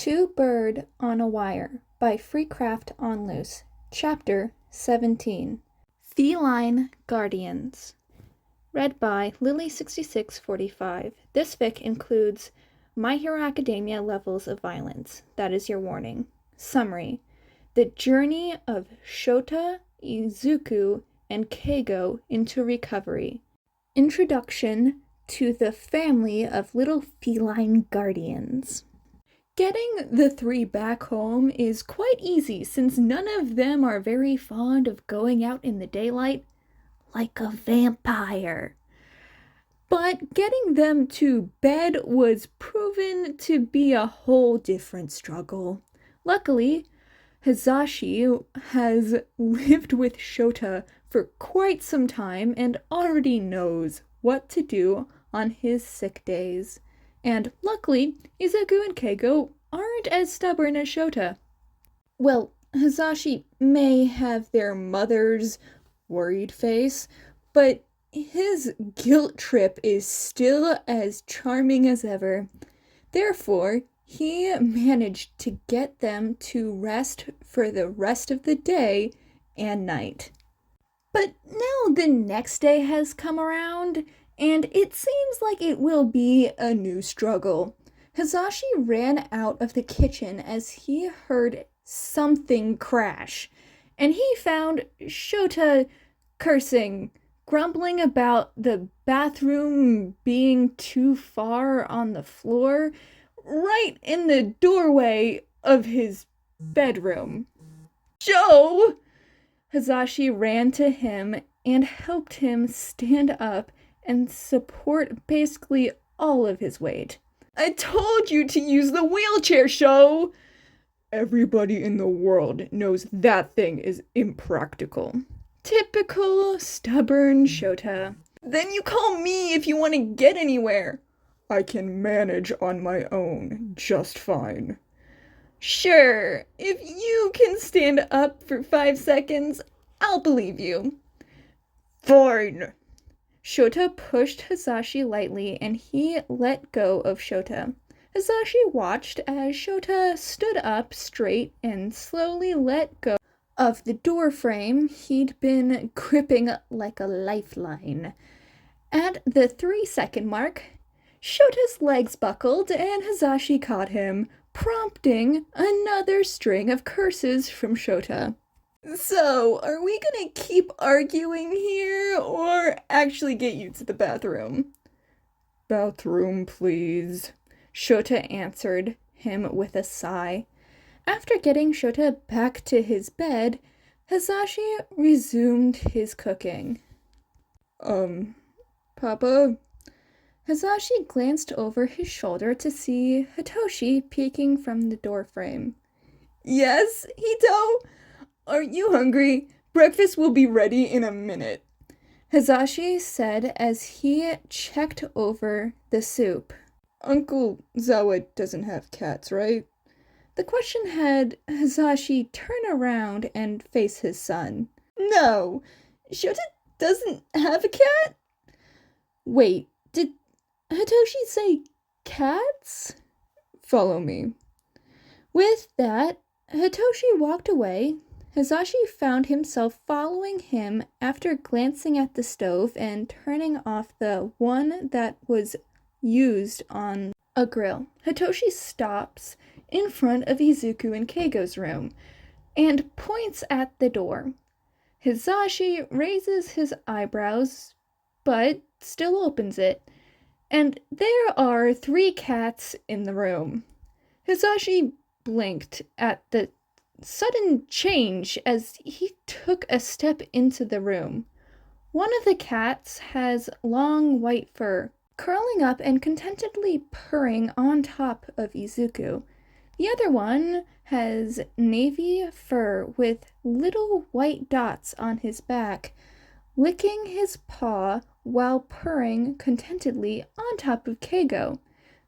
Two Bird on a Wire by Freecraft on Loose, Chapter 17, Feline Guardians. Read by Lily6645. This fic includes My Hero Academia levels of violence. That is your warning. Summary. The journey of Shota, Izuku, and Keigo into recovery. Introduction to the family of little feline guardians. Getting the three back home is quite easy since none of them are very fond of going out in the daylight like a vampire. But getting them to bed was proven to be a whole different struggle. Luckily, Hisashi has lived with Shota for quite some time and already knows what to do on his sick days. And luckily, Izuku and Keigo aren't as stubborn as Shota. Well, Hisashi may have their mother's worried face, but his guilt trip is still as charming as ever. Therefore, he managed to get them to rest for the rest of the day and night. But now the next day has come around, and it seems like it will be a new struggle. Hisashi ran out of the kitchen as he heard something crash, and he found Shota cursing, grumbling about the bathroom being too far on the floor, right in the doorway of his bedroom. Joe! Hisashi ran to him and helped him stand up and support basically all of his weight. I told you to use the wheelchair, Sho! Everybody in the world knows that thing is impractical. Typical stubborn Shota. Then you call me if you want to get anywhere. I can manage on my own just fine. Sure, if you can stand up for 5 seconds, I'll believe you. Fine. Shota pushed Hisashi lightly and he let go of Shota. Hisashi watched as Shota stood up straight and slowly let go of the door frame he'd been gripping like a lifeline. At the 3-second mark, Shota's legs buckled and Hisashi caught him, prompting another string of curses from Shota. So, are we gonna keep arguing here, or actually get you to the bathroom? Bathroom, please, Shota answered him with a sigh. After getting Shota back to his bed, Hisashi resumed his cooking. Papa? Hisashi glanced over his shoulder to see Hitoshi peeking from the doorframe. Yes, Hito? Aren't you hungry? Breakfast will be ready in a minute, Hisashi said as he checked over the soup. Uncle Zawa doesn't have cats, right? The question had Hisashi turn around and face his son. No, Shota doesn't have a cat? Wait, did Hitoshi say cats? Follow me. With that, Hitoshi walked away. Hisashi found himself following him after glancing at the stove and turning off the one that was used on a grill. Hitoshi stops in front of Izuku and Keigo's room and points at the door. Hisashi raises his eyebrows, but still opens it, and there are 3 cats in the room. Hisashi blinked at the sudden change as he took a step into the room. One of the cats has long white fur, curling up and contentedly purring on top of Izuku. The other one has navy fur with little white dots on his back, licking his paw while purring contentedly on top of Keigo.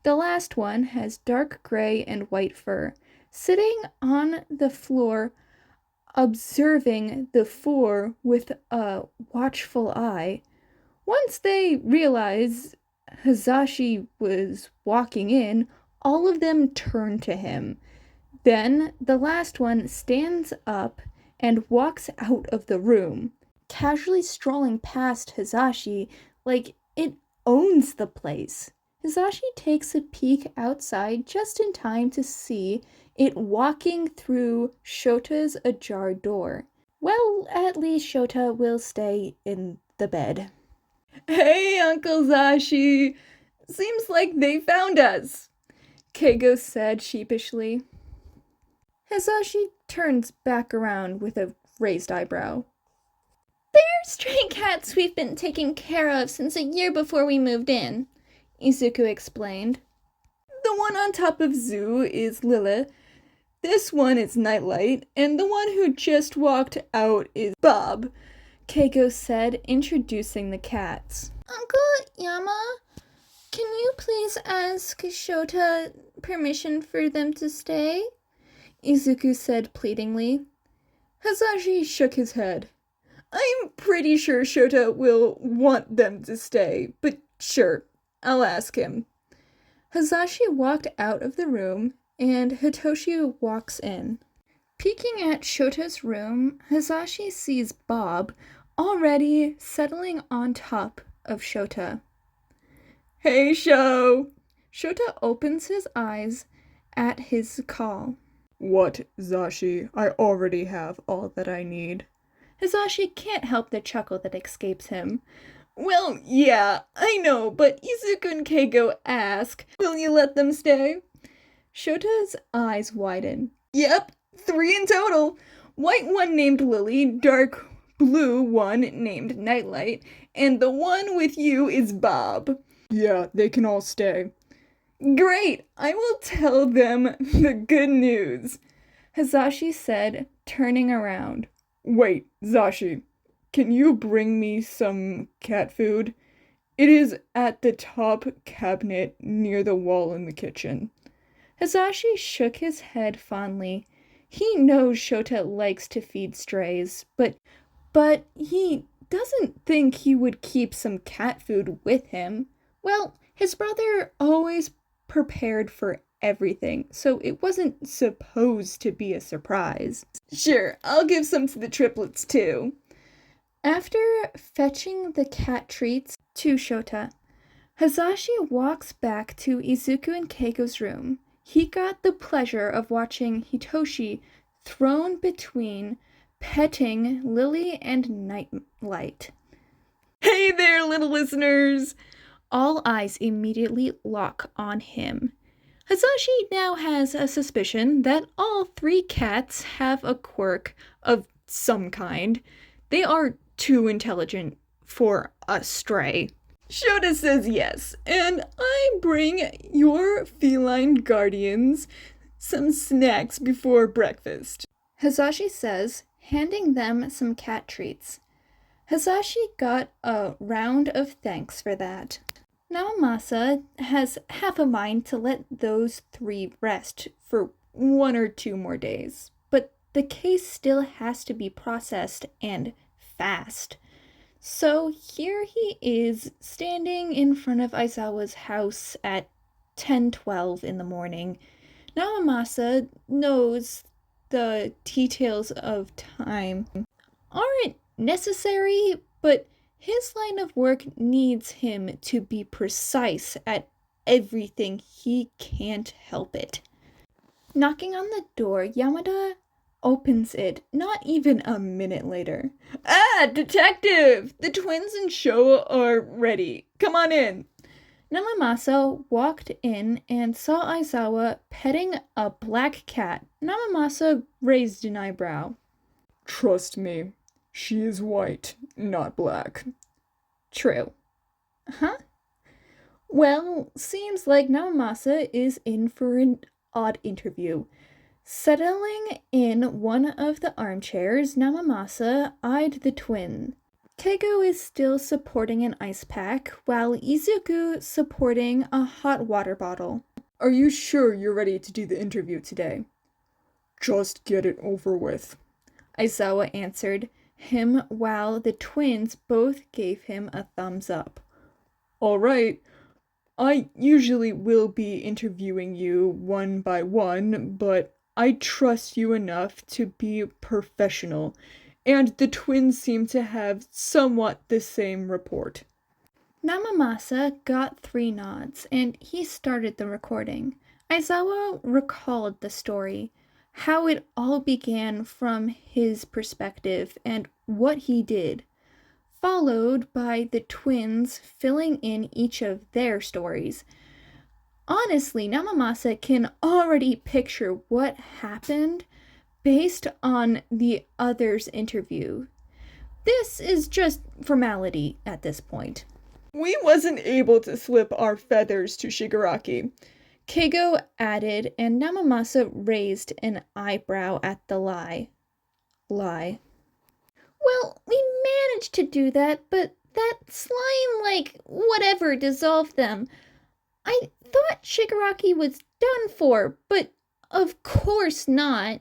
The last one has dark gray and white fur, sitting on the floor, observing the 4 with a watchful eye. Once they realized Hisashi was walking in, All of them turn to him. Then the last one stands up and walks out of the room, casually strolling past Hisashi like it owns the place. Hisashi takes a peek outside just in time to see it walking through Shota's ajar door. Well, at least Shota will stay in the bed. "Hey, Uncle Zashi! Seems like they found us," Keigo said sheepishly. Hisashi turns back around with a raised eyebrow. "They're stray cats we've been taking care of since a year before we moved in," Izuku explained. "The one on top of Zoo is Lila, this one is Nightlight, and the one who just walked out is Bob," Keigo said, introducing the cats. "Uncle Yama, can you please ask Shota permission for them to stay?" Izuku said pleadingly. Hisashi shook his head. "I'm pretty sure Shota will want them to stay, but sure, I'll ask him." Hisashi walked out of the room, and Hitoshi walks in. Peeking at Shota's room, Hisashi sees Bob already settling on top of Shota. "Hey, Sho!" Shota opens his eyes at his call. "What, Zashi? I already have all that I need." Hisashi can't help the chuckle that escapes him. "Well, yeah, I know, but Izuku and Keigo ask, will you let them stay?" Shota's eyes widen. "Yep, 3 in total. White one named Lily, dark blue one named Nightlight, and the one with you is Bob." "Yeah, they can all stay." "Great! I will tell them the good news," Hisashi said, turning around. "Wait, Zashi, can you bring me some cat food? It is at the top cabinet near the wall in the kitchen." Hisashi shook his head fondly. He knows Shota likes to feed strays, but he doesn't think he would keep some cat food with him. Well, his brother always prepared for everything, so it wasn't supposed to be a surprise. "Sure, I'll give some to the triplets too." After fetching the cat treats to Shota, Hisashi walks back to Izuku and Keigo's room. He got the pleasure of watching Hitoshi thrown between petting Lily and Nightlight. "Hey there, little listeners!" All eyes immediately lock on him. Hisashi now has a suspicion that all 3 cats have a quirk of some kind. They are too intelligent for a stray. Shota says yes, and I bring your feline guardians some snacks before breakfast, Hisashi says, handing them some cat treats. Hisashi got a round of thanks for that. Naomasa has half a mind to let those 3 rest for 1 or 2 more days, but the case still has to be processed and fast. So here he is, standing in front of Aizawa's house at 10:12 in the morning. Naomasa knows the details of time aren't necessary, but his line of work needs him to be precise at everything. He can't help it. Knocking on the door, Yamada opens it not even a minute later. "Ah, detective! The twins and Sho are ready. Come on in." Naomasa walked in and saw Aizawa petting a black cat. Naomasa raised an eyebrow. "Trust me, she is white, not black." "True." "Huh?" Well, seems like Naomasa is in for an odd interview. Settling in one of the armchairs, Naomasa eyed the twin. Keigo is still supporting an ice pack, while Izuku supporting a hot water bottle. "Are you sure you're ready to do the interview today?" "Just get it over with," Aizawa answered him, while the twins both gave him a thumbs up. "All right, I usually will be interviewing you one by one, but I trust you enough to be professional, and the twins seem to have somewhat the same report. Namamasa got 3 nods, and he started the recording. Aizawa recalled the story, how it all began from his perspective and what he did, followed by the twins filling in each of their stories. Honestly, Namamasa can already picture what happened based on the other's interview. This is just formality at this point. We wasn't able to slip our feathers to Shigaraki. Keigo added, and Namamasa raised an eyebrow at the lie. Well, we managed to do that, but that slime, whatever, dissolved them. I thought Shigaraki was done for, but of course not.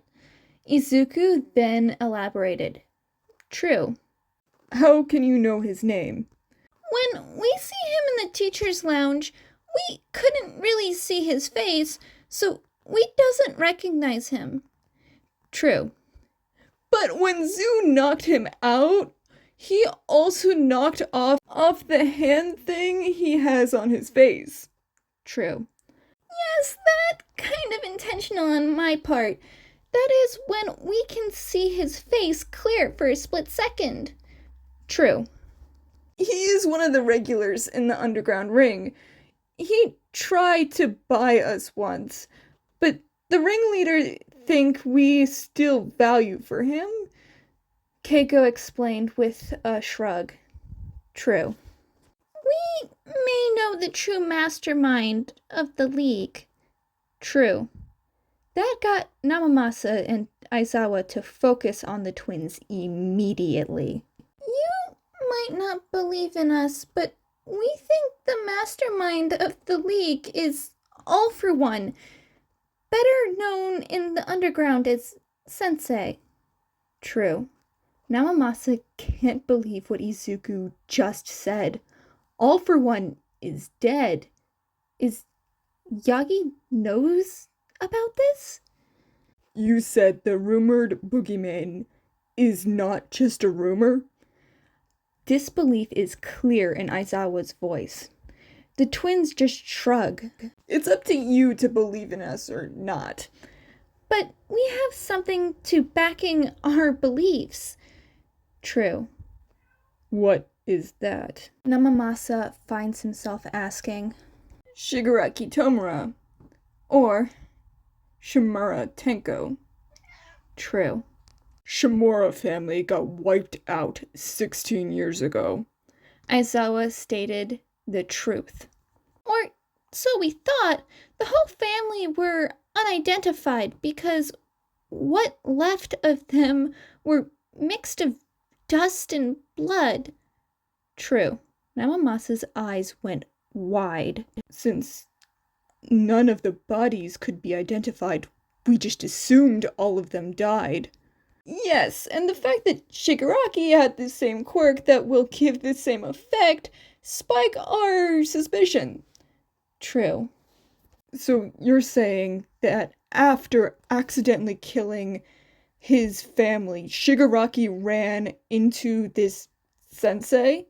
Izuku then elaborated. True. How can you know his name? When we see him in the teacher's lounge, we couldn't really see his face, so we doesn't recognize him. True. But when Zoo knocked him out, he also knocked off the hand thing he has on his face. True. Yes, that kind of intentional on my part. That is when we can see his face clear for a split second. True. He is one of the regulars in the underground ring. He tried to buy us once, but the ringleader think we still value for him? Keiko explained with a shrug. True. We may know the true mastermind of the league. True. That got Namamasa and Aizawa to focus on the twins immediately. You might not believe in us, but we think the mastermind of the league is All for One, better known in the underground as Sensei. True. Namamasa can't believe what Izuku just said. All for One is dead. Is Yagi knows about this? You said the rumored boogeyman is not just a rumor? Disbelief is clear in Aizawa's voice. The twins just shrug. It's up to you to believe in us or not. But we have something to backing our beliefs. True. What is that? Namamasa finds himself asking. Shigaraki Tomura. Or Shimura Tenko. True. Shimura family got wiped out 16 years ago. Aizawa stated the truth. Or so we thought. The whole family were unidentified because what left of them were mixed of dust and blood. True. Namamasa's eyes went wide. Since none of the bodies could be identified, we just assumed all of them died. Yes, and the fact that Shigaraki had the same quirk that will give the same effect spike our suspicion. True. So you're saying that after accidentally killing his family, Shigaraki ran into this sensei?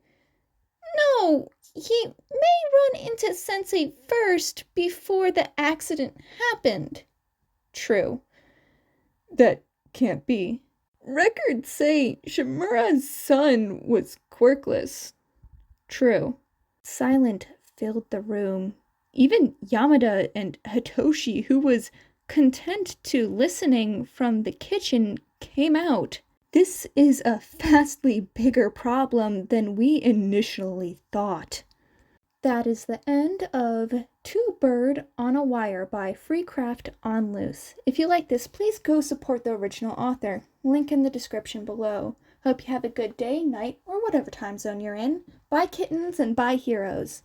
No, he may run into Sensei first before the accident happened. True. That can't be. Records say Shimura's son was quirkless. True. Silence filled the room. Even Yamada and Hitoshi, who was content to listening from the kitchen, came out. This is a vastly bigger problem than we initially thought. That is the end of Two Bird on a Wire by Freecraft on Loose. If you like this, please go support the original author. Link in the description below. Hope you have a good day, night, or whatever time zone you're in. Bye kittens and bye heroes.